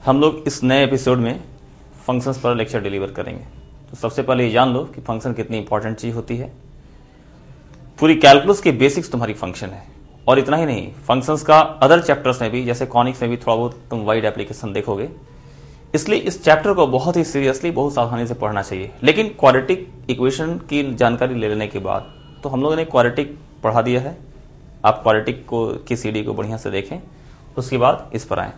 हम लोग इस नए एपिसोड में फंक्शंस पर लेक्चर डिलीवर करेंगे। तो सबसे पहले ये जान लो कि फंक्शन कितनी इंपॉर्टेंट चीज होती है। पूरी कैलकुलस की बेसिक्स तुम्हारी फंक्शन है, और इतना ही नहीं, फंक्शंस का अदर चैप्टर्स में भी, जैसे कॉनिक्स में भी थोड़ा बहुत तुम वाइड एप्लीकेशन देखोगे। इसलिए इस चैप्टर को बहुत ही सीरियसली, बहुत सावधानी से पढ़ना चाहिए। लेकिन क्वाड्रेटिक इक्वेशन की जानकारी ले लेने के बाद तो हम लोगों ने क्वाड्रेटिक पढ़ा दिया है। आप क्वाड्रेटिक की सीडी को बढ़िया से देखें, उसके बाद इस पर आए।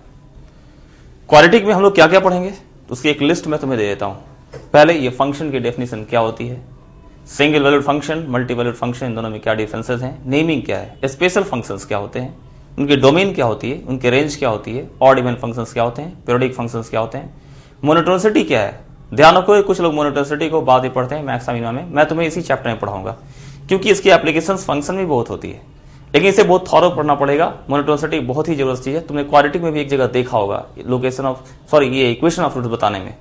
क्वाड्रेटिक में हम लोग क्या क्या पढ़ेंगे, तो उसकी एक लिस्ट मैं तुम्हें दे देता हूं। पहले ये फंक्शन की डेफिनेशन क्या होती है, single valued function, multi valued function, इन दोनों में क्या डिफरेंसेस हैं, नेमिंग क्या है, स्पेशल फंक्शंस क्या होते हैं, उनकी डोमेन क्या होती है, उनके रेंज क्या होती है, ऑड इवन फंक्शंस क्या होते हैं, पीरियोडिक फंक्शंस क्या होते हैं, मोनोटोनिसिटी क्या है। ध्यान रखो, कुछ लोग मोनोटोनिसिटी को बाद में पढ़ते हैं मैक्सिमा में, मैं तुम्हें इसी चैप्टर में पढ़ाऊंगा, क्योंकि इसकी एप्लीकेशन फंक्शन भी बहुत होती है, लेकिन इसे बहुत थॉरो पढ़ना पड़ेगा। मोनोटोनिसिटी बहुत ही जबरदस्त चीज है। तुमने क्वाड्रेटिक में भी एक जगह देखा होगा, ये इक्वेशन ऑफ रूट्स बताने में,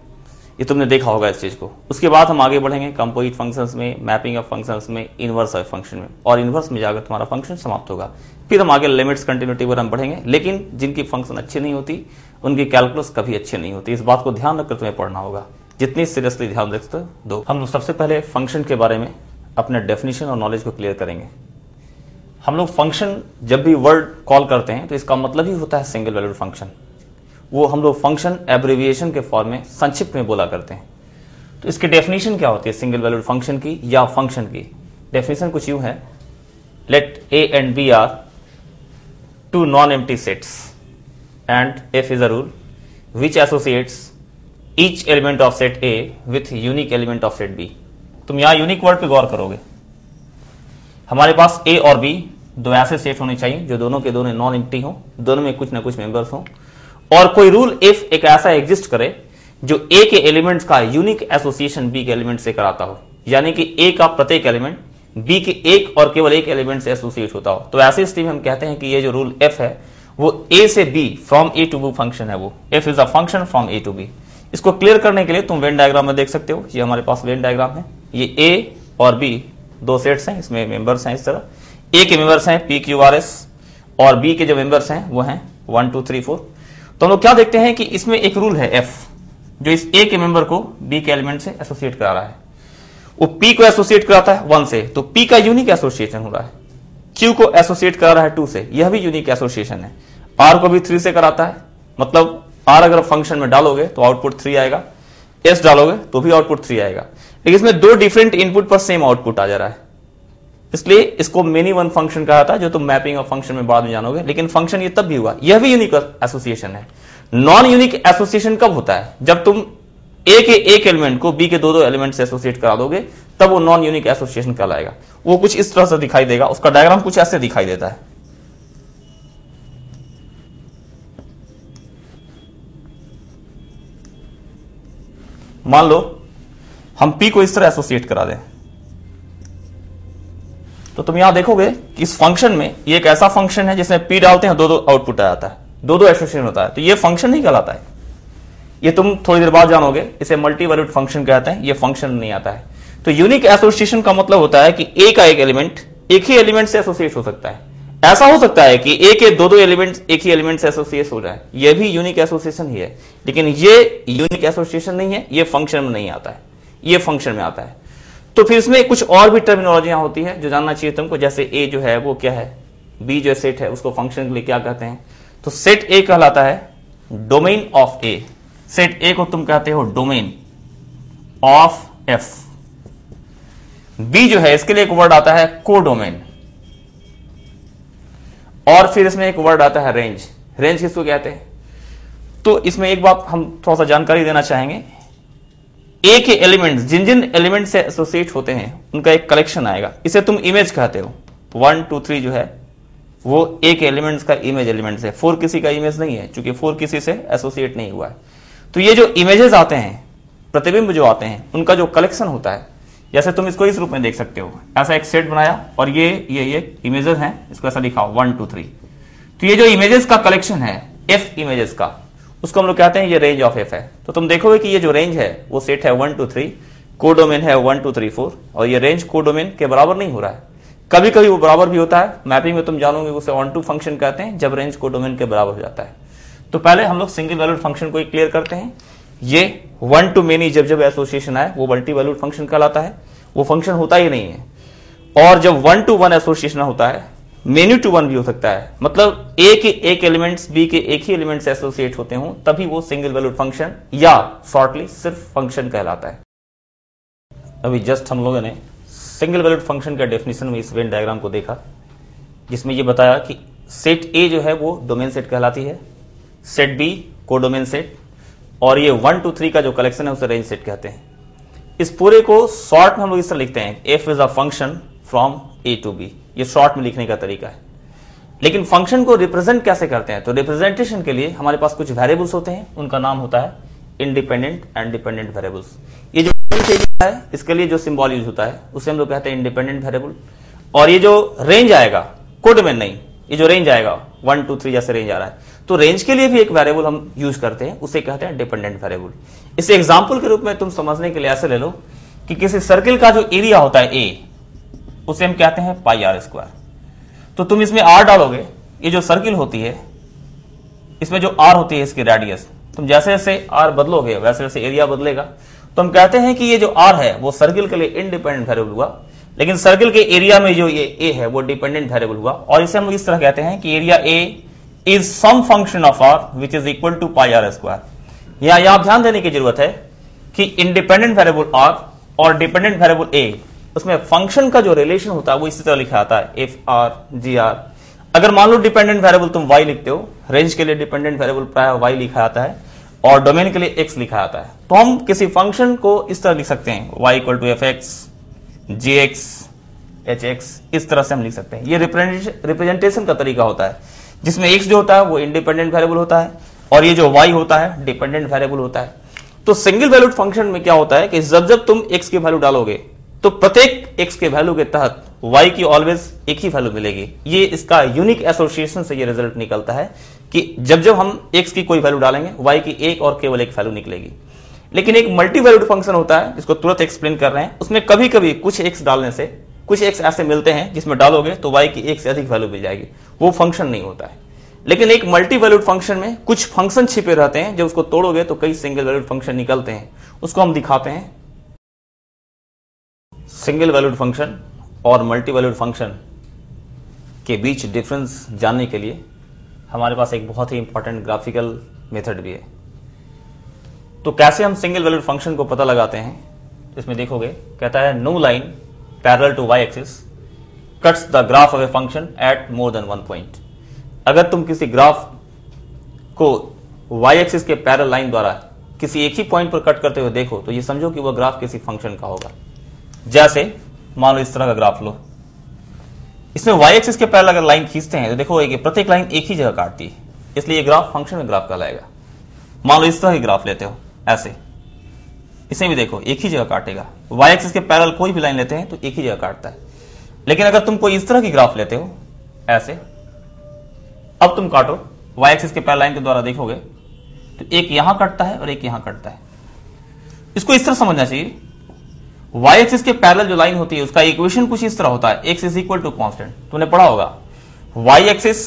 ये तुमने देखा होगा इस चीज को। उसके बाद हम आगे बढ़ेंगे कंपोजिट फंक्शंस में, मैपिंग ऑफ फंक्शंस में, इनवर्स ऑफ फंक्शन में, और इनवर्स में जाकर तुम्हारा फंक्शन समाप्त होगा। फिर हम आगे लिमिट्स, कंटिन्यूटी वगैरह बढ़ेंगे। लेकिन जिनकी फंक्शन अच्छी नहीं होती उनकी कैलकुलस कभी अच्छी नहीं होती। इस बात को ध्यान रखकर तुम्हें पढ़ना होगा, जितनी सीरियसली ध्यान रखते दो। हम सबसे पहले फंक्शन के बारे में अपने डेफिनेशन और नॉलेज को क्लियर करेंगे। हम लोग फंक्शन जब भी वर्ड कॉल करते हैं तो इसका मतलब ही होता है सिंगल वैल्यूड फंक्शन। वो हम लोग फंक्शन एब्रिविएशन के फॉर्म में, संक्षिप्त में बोला करते हैं। तो इसकी डेफिनेशन क्या होती है सिंगल वैल्यूड फंक्शन की या फंक्शन की? डेफिनेशन कुछ यूं है, let A and B are two non empty sets and F is a rule which associates each element of set A with unique element of set B. तुम यहां unique word पे गौर करोगे। हमारे पास ए और बी दो ऐसे सेट होने चाहिए जो दोनों के दोनों नॉन एम्प्टी हो, दोनों में कुछ ना कुछ मेंबर्स हो, और कोई रूल इफ एक ऐसा एग्जिस्ट करे जो ए के एलिमेंट्स का यूनिक एसोसिएशन बी के एलिमेंट से कराता हो, यानी कि ए का प्रत्येक एलिमेंट बी के एक और केवल एक एलिमेंट से एसोसिएट होता हो। तो ऐसी स्थिति में हम कहते हैं कि ये जो रूल एफ है वो ए से B, from A to B function है। वो F is a function from A to B. इसको क्लियर करने के लिए तुम वेन डायग्राम में देख सकते हो। ये हमारे पास वेन डायग्राम है। ये ए और बी दो सेट्स हैं, इसमें मेंबर्स हैं। इस तरह ए के मेंबर्स हैं पी क्यू आर एस, और बी के जो मेंबर्स हैं वो हैं 1 2 3 4। तो हम लोग क्या देखते हैं कि इसमें एक रूल है एफ, जो इस ए के मेंबर को बी के एलिमेंट से एसोसिएट करा रहा है। वो पी को एसोसिएट कराता है 1 से, तो पी का यूनिक एसोसिएशन हो रहा है। क्यू को एसोसिएट करा रहा है 2 से, यह भी यूनिक एसोसिएशन है। आर को भी 3 से कराता है, मतलब आर अगर फंक्शन में डालोगे तो आउटपुट 3 आएगा, एस डालोगे तो भी आउटपुट 3 आएगा। लेकिन इसमें दो डिफरेंट इनपुट पर सेम आउटपुट आ जा रहा है, इसलिए इसको मेनी वन फंक्शन कहा था, जो तुम मैपिंग ऑफ फंक्शन में बाद में जानोगे। लेकिन फंक्शन ये तब भी हुआ, यह भी यूनिक एसोसिएशन है। नॉन यूनिक एसोसिएशन कब होता है? जब तुम ए के एक एलिमेंट को बी के दो एलिमेंट से एसोसिएट करा दोगे, तब वो नॉन यूनिक एसोसिएशन कहलाएगा। वो कुछ इस तरह से दिखाई देगा, उसका डायग्राम कुछ ऐसे दिखाई देता है। मान लो हम पी को इस तरह एसोसिएट करा दें, तो तुम यहां देखोगे कि इस फंक्शन में ये एक ऐसा फंक्शन है जिसमें पी डालते हैं दो आउटपुट आ जाता है, दो एसोसिएशन होता है। तो ये फंक्शन नहीं कहलाता है, ये तुम थोड़ी देर बाद जानोगे। इसे मल्टी वैल्यूड फंक्शन कहते हैं, ये फंक्शन नहीं आता है। तो यूनिक एसोसिएशन का मतलब होता है कि ए का एक एलिमेंट एक ही एलिमेंट से एसोसिएट हो सकता है। ऐसा हो सकता है कि ए के दो एलिमेंट एक ही एलिमेंट से एसोसिएट हो जाए, यह भी यूनिक एसोसिएशन ही है। लेकिन ये यूनिक एसोसिएशन नहीं है, ये फंक्शन में नहीं आता है, ये फंक्शन में आता है। तो फिर इसमें कुछ और भी टर्मिनोलॉजियां होती है जो जानना चाहिए तुमको। जैसे ए जो है वो क्या है, बी जो सेट है उसको फंक्शन के लिए क्या कहते हैं? तो सेट ए कहलाता है डोमेन ऑफ ए। सेट ए को तुम कहते हो डोमेन ऑफ एफ। बी जो है इसके लिए एक वर्ड आता है कोडोमेन, और फिर इसमें एक वर्ड आता है रेंज। रेंज किसको कहते हैं? तो इसमें एक बात हम थोड़ा सा जानकारी देना चाहेंगे। ए के एलिमेंट्स जिन जिन एलिमेंट से एसोसिएट होते हैं उनका एक कलेक्शन आएगा, इसे तुम इमेज कहते हो। 1 2 3 जो है वो ए के एलिमेंट्स का इमेज एलिमेंट्स है। 4 किसी का इमेज नहीं है, क्योंकि 4 किसी से एसोसिएट नहीं हुआ है। तो ये जो इमेजेस आते हैं, प्रतिबिंब जो आते हैं, उनका जो कलेक्शन होता है, जैसे तुम इसको इस रूप में देख सकते हो। ऐसा एक सेट बनाया और ये इमेजेस हैं, इसको ऐसा लिखा 1 2 3। तो ये जो इमेजेस का कलेक्शन है एफ इमेजेस का, उसको हम लोग कहते हैं ये रेंज ऑफ एफ है। तो तुम देखोगे कि ये जो रेंज है वो सेट है 1 2 3, कोडोमेन है 1 2 3 4, और ये रेंज कोडोमेन के बराबर नहीं हो रहा है। कभी कभी वो बराबर भी होता है। मैपिंग में तुम जानोगे उसे ऑन टू फंक्शन कहते हैं, जब रेंज कोडोमेन के बराबर हो जाता है। तो पहले हम लोग सिंगल वैल्यूड फंक्शन को क्लियर करते हैं। ये वन टू मेनी जब जब एसोसिएशन आए वो मल्टी वैल्यूड फंक्शन कहलाता है। वो फंक्शन होता ही नहीं है। और जब वन टू वन एसोसिएशन होता है, मेनी टू वन भी हो सकता है, मतलब ए के एक एलिमेंट्स बी के एक ही एलिमेंट्स एसोसिएट होते हों, तभी वो सिंगल वैल्यूड फंक्शन या शॉर्टली सिर्फ फंक्शन कहलाता है। अभी जस्ट हम लोगों ने सिंगल वैल्यूड फंक्शन का डेफिनेशन में इस वेन डायग्राम को देखा, जिसमें ये बताया कि सेट ए जो है वो डोमेन सेट कहलाती है, सेट बी कोडोमेन सेट, और ये 1 2 3 का जो कलेक्शन है उसे रेंज सेट कहते हैं। इस पूरे को शॉर्ट में हम लोग इस तरह लिखते हैं, F is a function from A to B. ये शॉर्ट में लिखने का तरीका है। लेकिन फंक्शन को रिप्रेजेंट कैसे करते हैं? तो रिप्रेजेंटेशन के लिए हमारे पास कुछ वेरिएबल्स होते हैं, उनका नाम होता है इंडिपेंडेंट एंड डिपेंडेंट वेरिएबल्स। ये जो है इसके लिए जो सिंबल यूज होता है उसे हम लोग कहते हैं इंडिपेंडेंट वेरिएबल। और ये जो रेंज आएगा, कोडोमेन नहीं, ये जो रेंज आएगा 1 2 3 जैसे रेंज आ रहा है, तो रेंज के लिए भी एक वेरिएबल हम यूज करते हैं, उसे कहते हैं डिपेंडेंट वेरिएबल। इसे एग्जांपल के रूप में तुम समझने के लिए ऐसे ले लो कि किसी सर्किल का जो एरिया होता है ए, उसे हम कहते हैं पाई आर स्क्वायर। तो तुम इसमें आर डालोगे, ये जो सर्किल होती है इसमें जो आर होती है इसकी रेडियस, तुम जैसे जैसे आर बदलोगे वैसे वैसे एरिया बदलेगा। तो हम कहते हैं कि ये जो आर है वो सर्किल के लिए इंडिपेंडेंट वेरिएबल हुआ, लेकिन सर्किल के एरिया में जो ये ए है वो डिपेंडेंट वेरिएबल हुआ। और इसे हम इस तरह कहते हैं कि area A is some function of R which is equal to pi R square. यहां ध्यान देने की जरूरत है कि इंडिपेंडेंट वेरिएबल आर और डिपेंडेंट वेरिएबल ए, उसमें फंक्शन का जो रिलेशन होता है वो इसी तरह लिखा आता है, एफ आर जी आर। अगर मान लो डिपेंडेंट वेरिएबल तुम वाई लिखते हो, रेंज के लिए डिपेंडेंट वेरिएबल प्राय वाई लिखा आता है और डोमेन के लिए एक्स लिखा आता है, तो हम किसी फंक्शन को इस तरह लिख सकते हैं, y equal to F X G X H X, इस तरह से हम लिख सकते हैं। ये रिप्रेजेंटेशन का तरीका होता है, जिसमें x जो होता है वो इंडिपेंडेंट वेरिएबल होता है और ये जो y होता है डिपेंडेंट वेरिएबल होता है। तो सिंगल वैल्यूड फंक्शन में क्या होता है कि जब जब तुम x की वैल्यू डालोगे तो प्रत्येक x के वैल्यू के तहत y की ऑलवेज एक ही वैल्यू मिलेगी। ये इसका यूनिक एसोसिएशन से ये रिजल्ट निकलता है कि जब जब हम x की कोई वैल्यू डालेंगे y की एक और केवल एक वैल्यू निकलेगी। लेकिन एक मल्टी वैल्यूड फंक्शन होता है जिसको तुरंत एक्सप्लेन कर रहे हैं, उसमें कभी कभी कुछ x डालने से कुछ x ऐसे मिलते हैं जिसमें डालोगे तो y की एक से अधिक वैल्यू मिल जाएगी, वो फंक्शन नहीं होता है। लेकिन एक मल्टी वैल्यूड फंक्शन में कुछ फंक्शन छिपे रहते हैं, जब उसको तोड़ोगे तो कई सिंगल वैल्यूड फंक्शन निकलते हैं, उसको हम दिखाते हैं। सिंगल वैल्यूड फंक्शन और मल्टी वैल्यूड फंक्शन के बीच डिफरेंस जानने के लिए हमारे पास एक बहुत ही इंपॉर्टेंट ग्राफिकल मेथड भी है। तो कैसे हम सिंगल वैल्यूड फंक्शन को पता लगाते हैं, इसमें देखोगे कहता है no line parallel to Y axis cuts the graph of a function at more than one point. अगर तुम किसी ग्राफ को वाई एक्सिस के पैरेलल लाइन द्वारा किसी एक ही पॉइंट पर कट करते हुए देखो तो ये समझो कि वह ग्राफ किसी फंक्शन का होगा। जैसे मान लो इस तरह का ग्राफ लो, इसमें वाई एक्सिस के पैरेलल अगर लाइन खींचते हैं तो देखो कि प्रत्येक लाइन एक ही जगह काटती है, इसलिए ये ग्राफ फंक्शन में ग्राफ कहलाएगा। मान लो इस तरह के ग्राफ लेते हो ऐसे, इसे भी देखो एक ही जगह काटेगा। वाई एक्सिस के पैरेलल कोई भी लाइन लेते हैं तो एक ही जगह काटता है। लेकिन अगर तुम कोई इस तरह की ग्राफ लेते हो ऐसे, अब तुम काटो वाई एक्सिस के पैरेलल लाइन के द्वारा देखोगे तो एक यहां कटता है और एक यहां कटता है। इसको इस तरह समझना चाहिए, वाई एक्सिस के पैरेलल जो लाइन होती है उसका इक्वेशन कुछ इस तरह होता है, X is equal to constant. तुमने पढ़ा होगा वाई एक्सिस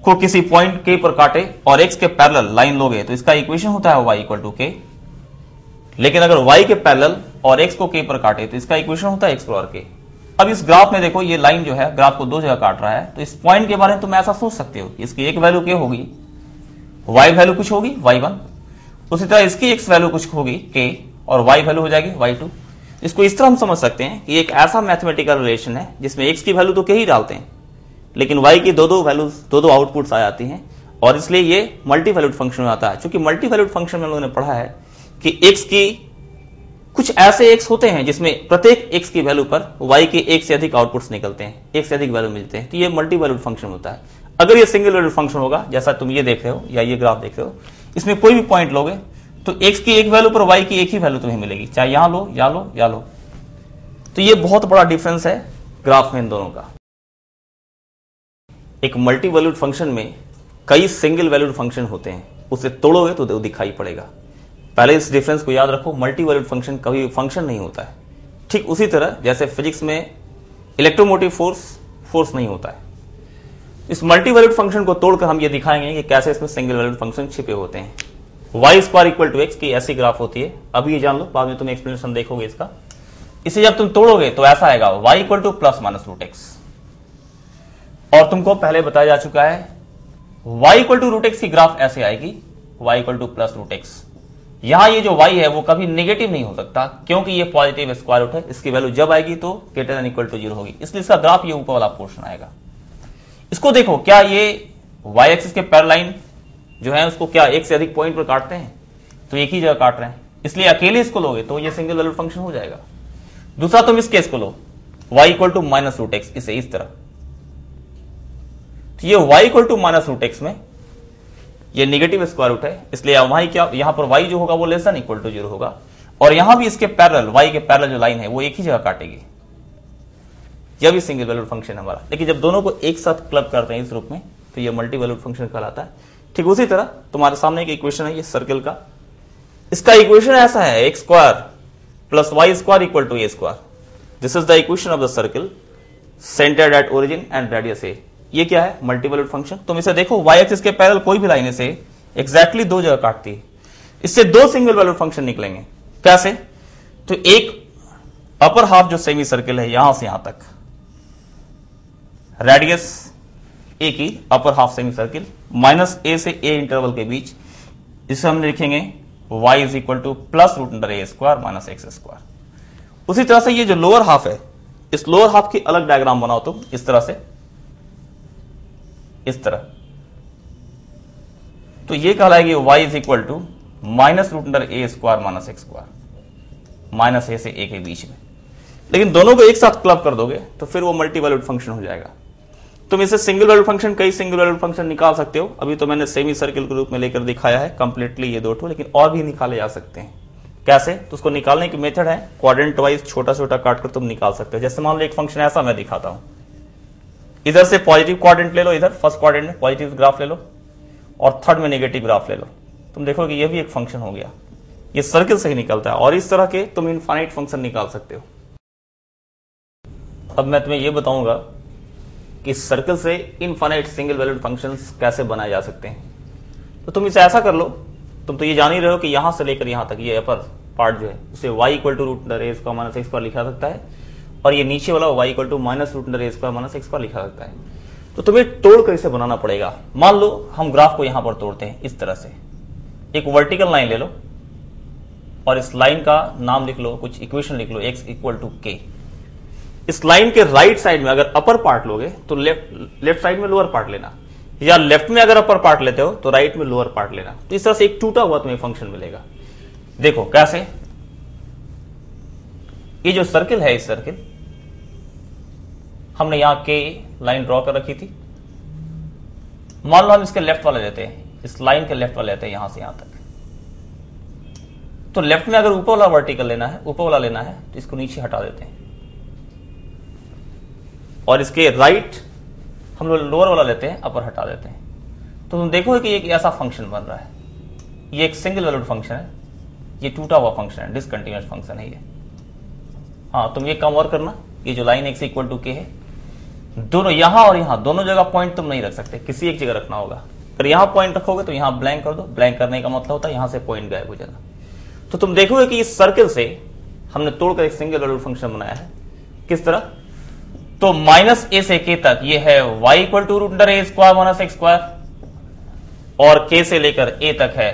को किसी पॉइंट के पर काटे और एक्स के पैरेलल लाइन लोगे तो इसका इक्वेशन होता है वाई इक्वल टू के। लेकिन अगर वाई के पैरेलल और एक्स को के पर काटे तो इसका इक्वेशन होता है एक्स प्लस के। अब इस ग्राफ में देखो ये लाइन जो है ग्राफ को दो जगह काट रहा है, तो इस पॉइंट के बारे में तुम ऐसा सोच सकते हो, इसकी एक वैल्यू के होगी, वाई वैल्यू कुछ होगी y1, उसी तरह इसकी एक्स वैल्यू कुछ होगी k और y वैल्यू हो जाएगी y2। इसको इस तरह हम समझ सकते हैं कि एक ऐसा मैथमेटिकल रिलेशन है जिसमें x की वैल्यू तो k ही डालते हैं, लेकिन y की दो दो वैल्यूज दो दो आउटपुट्स आ जाती हैं, और इसलिए ये मल्टी वैल्यूड फंक्शन में आता है। क्योंकि मल्टी वैल्यूड फंक्शन में हम लोगों ने पढ़ा है कि x की कुछ ऐसे x होते हैं जिसमें प्रत्येक x की वैल्यू पर y के एक से अधिक आउटपुट्स निकलते हैं, एक से अधिक वैल्यू मिलते हैं, तो ये मल्टी वैल्यूड फंक्शन होता है। अगर ये सिंगल वैल्यूड फंक्शन होगा जैसा तुम ये देख रहे हो या ये ग्राफ देख रहे हो, इसमें कोई भी पॉइंट लोगे तो x की एक वैल्यू पर y की एक ही वैल्यू तुम्हें मिलेगी, चाहे यहां लो या लो या लो। तो ये बहुत बड़ा डिफरेंस है ग्राफ में इन दोनों का। एक मल्टी वैल्यूड फंक्शन में कई सिंगल वैल्यूड फंक्शन होते हैं, उसे तोड़ोगे तो दिखाई पड़ेगा। पहले इस डिफरेंस को याद रखो, मल्टी वैल्यूड फंक्शन कभी फंक्शन नहीं होता है। ठीक उसी तरह जैसे फिजिक्स में इलेक्ट्रोमोटिव फोर्स नहीं होता है। इस मल्टी वैल्यूड फंक्शन को तोड़कर हम ये दिखाएंगे कि कैसे इसमें सिंगल वैल्यूड फंक्शन छिपे होते हैं। Y square equal to X की ऐसी ग्राफ होती है, अभी ये जान लो, बाद में तुम एक्सप्लेनेशन देखोगे इसका। इसे जब तुम तोड़ोगे तो ऐसा आएगा Y equal to plus minus root X, और तुमको पहले बताया जा चुका है Y equal to root X की ग्राफ ऐसे आएगी, Y equal to plus root X. यहां ये जो वाई है वो कभी नेगेटिव नहीं हो सकता, क्योंकि ये पॉजिटिव स्क्वायर रूट है, इसकी वैल्यू जब आएगी तो ग्रेटर देन इक्वल टू 0 होगी, इसलिए इसका ग्राफ ये ऊपर वाला पोर्शन आएगा। इसको देखो, क्या ये वाई एक्सिस के पैरेलल लाइन जो है उसको क्या एक से अधिक पॉइंट पर काटते हैं? तो एक ही जगह काट रहे हैं, इसलिए अकेले इसको लोगे तो ये सिंगल वैल्यूड फंक्शन हो जाएगा। दूसरा तुम इस केस को लो, y equal to minus root X, इसे इस तरह, तो ये y equal to minus root X में ये नेगेटिव स्क्वायर रूट है, इसलिए वहां क्या यहां पर y जो होगा वो लेस देन इक्वल टू 0 होगा, और यहां भी इसके पैरेलल y के पैरेलल जो लाइन है वो एक ही जगह काटेगी। यह भी सिंगल वैल्यूड फंक्शन हमारा, लेकिन जब दोनों को एक साथ क्लब करते हैं इस रूप में तो ये मल्टी वैल्यूड फंक्शन कहलाता है। ठीक उसी तरह तुम्हारे सामने एक इक्वेशन है ये सर्कल का, इसका इक्वेशन ऐसा है x square plus y square equal to a square. This is the equation of the circle centred at origin and radius a. ये क्या है? Multi valued function. तुम इसे देखो, वाई एक्सिस के पैरेलल कोई भी लाइन इसे एग्जैक्टली दो जगह काटती है, इससे दो सिंगल वैल्यूड फंक्शन निकलेंगे। कैसे? तो एक अपर हाफ जो सेमी सर्कल है यहां से यहां तक, रेडियस ए की upper half semi circle minus a से ए इंटरवल के बीच, इसे हम लिखेंगे y is equal to plus root under A square minus x square. उसी तरह से ये जो लोअर हाफ है, इस लोअर हाफ की अलग डायग्राम बनाओ तुम इस तरह से, इस तरह, तो ये कहलाएगी y is equal to minus root under A square minus x square, minus a से ए के बीच में। लेकिन दोनों को एक साथ क्लब कर दोगे तो फिर वो मल्टी वैल्यूड फंक्शन हो जाएगा। तुम इसे सिंगल वैल्यूड फंक्शन, कई सिंगल वैल्यूड फंक्शन निकाल सकते हो। अभी तो मैंने सेमी सर्किल के रूप में लेकर दिखाया है कंप्लीटली ये दो ठो, लेकिन और भी निकाले जा सकते हैं। कैसे? तो उसको निकालने की मेथड है क्वाड्रेंट वाइज छोटा छोटा काटकर तुम निकाल सकते हो। जैसे मान लो एक फंक्शन ऐसा मैं दिखाता हूं, इधर से पॉजिटिव क्वाड्रेंट ले लो, इधर फर्स्ट क्वाड्रेंट में पॉजिटिव ग्राफ ले लो और थर्ड में नेगेटिव ग्राफ ले लो, तुम देखोगे ये भी एक फंक्शन हो गया। ये सर्किल से ही निकलता है, और इस तरह के तुम इनफाइनाइट फंक्शन निकाल सकते हो। अब मैं तुम्हें यह बताऊंगा कि सर्कल से इनफाइनाइट सिंगल वैल्यूड फंक्शंस कैसे बनाए जा सकते हैं। तो तुम इसे ऐसा कर लो, तुम तो ये जान ही रहे हो कि यहां से लेकर यहां तक ये अपर पार्ट जो है उसे y equal to root under A square minus x square लिखा सकता है, और ये नीचे वाला y equal to minus root under A square minus x square लिखा सकता है। तो तुम्हें तोड़ कर इसे बनाना पड़ेगा। मान लो हम ग्राफ को यहां पर तोड़ते हैं इस तरह से, एक वर्टिकल लाइन ले लो और इस लाइन का नाम लिख लो, कुछ इक्वेशन लिख लो, x इक्वल टू के। इस लाइन के राइट साइड में अगर अपर पार्ट लोगे तो लेफ्ट साइड में लोअर पार्ट लेना, या लेफ्ट में अगर अपर पार्ट लेते हो तो राइट में लोअर पार्ट लेना। तो इस तरह से एक टूटा हुआ तुम्हें फंक्शन मिलेगा। देखो कैसे, ये जो सर्किल है, इस सर्किल हमने यहां के लाइन ड्रॉ कर रखी थी। मान लो हम इसके लेफ्ट वाले लेते हैं, इस लाइन के लेफ्ट वाले लेते हैं यहां से यहां तक। तो लेफ्ट में अगर ऊपर वाला वर्टिकल लेना है, ऊपर वाला लेना है, तो इसको नीचे हटा देते हैं, और इसके राइट हम लोग लोअर वाला लेते हैं, अपर हटा देते हैं। तो तुम देखोगे कि एक ऐसा फंक्शन बन रहा है। ये एक सिंगल वैल्यूड फंक्शन है, ये टूटा हुआ फंक्शन है, डिसकंटिन्यूअस फंक्शन है ये। हाँ, तुम ये काम और करना, ये जो लाइन x इक्वल टू के है, दोनों यहां और यहां दोनों जगह पॉइंट तुम नहीं रख सकते, किसी एक जगह रखना होगा। अगर यहां पॉइंट रखोगे तो यहां ब्लैंक कर दो, ब्लैंक करने का मतलब होता है यहां से पॉइंट गायब हो जाना। तो तुम देखोगे कि इस सर्किल से हमने तोड़कर एक सिंगल वैल्यूड फंक्शन बनाया है। किस तरह? तो माइनस ए से के तक ये है y equal to root under A square minus x square, और के से लेकर ए तक है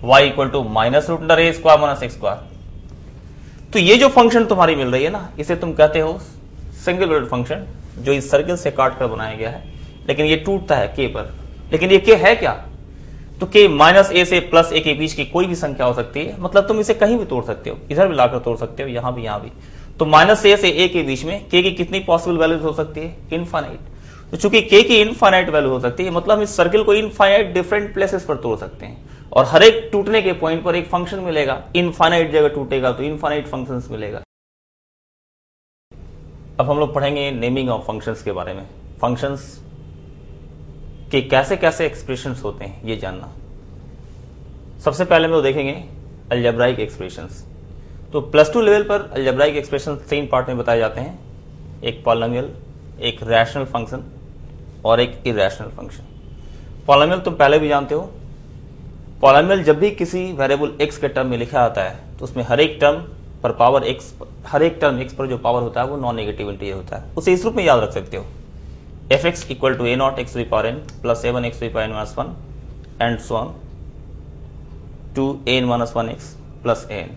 y equal to minus root under A square minus x square. तो ये जो फंक्शन तुम्हारी मिल रही है ना, इसे तुम कहते हो सिंगल वैल्यूड फंक्शन, जो इस सर्किल से काट कर बनाया गया है, लेकिन ये टूटता है के पर। लेकिन ये के है क्या? तो के माइनस ए से प्लस ए के बीच की कोई भी संख्या हो सकती है, मतलब तुम इसे कहीं भी तोड़ सकते हो, इधर भी लाकर तोड़ सकते हो, यहां भी, यहां भी। तो माइनस ए से ए के बीच में के की कितनी पॉसिबल वैल्यूज हो सकती है? इनफाइनाइट। तो चूंकि के की इनफाइनाइट वैल्यू हो सकती है, मतलब हम इस सर्किल को इनफाइनाइट डिफरेंट प्लेसेस पर तोड़ सकते हैं, और हर एक टूटने के पॉइंट पर एक फंक्शन मिलेगा। इनफाइनाइट जगह टूटेगा तो इनफाइनाइट फंक्शंस मिलेगा। अब हम लोग पढ़ेंगे नेमिंग ऑफ फंक्शंस के बारे में, फंक्शंस के कैसे कैसे एक्सप्रेशंस होते हैं ये जानना। सबसे पहले हम लोग देखेंगे अलजेब्राइक एक्सप्रेशंस। तो प्लस 2 लेवल पर अलजेब्राइक एक्सप्रेशन 3 पार्ट में बताए जाते हैं, एक पॉलिनोमियल, एक रैशनल फंक्शन और एक इरेशनल फंक्शन। पॉलिनोमियल तुम पहले भी जानते हो, पॉलिनोमियल जब भी किसी वेरिएबल x के टर्म में लिखा आता है तो उसमें हर एक टर्म पर पावर x, हर एक टर्म x पर जो पावर होता है वो नॉन नेगेटिव इंटीजर होता है। उसे इस रूप में याद रख सकते हो, fx equal to a0 x to the power n plus a1 x to the power n-1 and so on to an-1x plus an।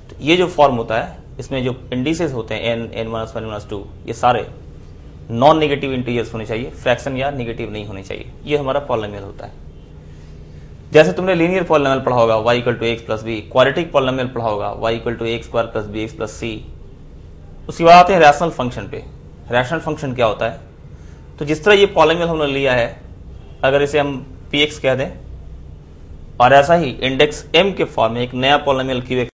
तो ये जो फॉर्म होता है इसमें जो इंडिसेस होते हैं n, n-1, n-2, ये सारे नॉन नेगेटिव इंटीजर्स होने चाहिए, फ्रैक्शन या नेगेटिव नहीं होने चाहिए। ये हमारा पॉलिनोमियल होता है। जैसे तुमने लीनियर पॉलिनोमियल पढ़ा होगा y equal to x plus b, quadratic polynomial पढ़ा होगा y equal to x square plus b x plus c. उसके बाद आते हैं रैशनल फंक्शन पे। रैशनल फंक्शन क्या होता है? तो जिस तरह ये पॉलिनोमियल हमने लिया है, अगर इसे हम px कह दें और ऐसा ही इंडेक्स m के फॉर्म में एक नया पॉलिनोमियल q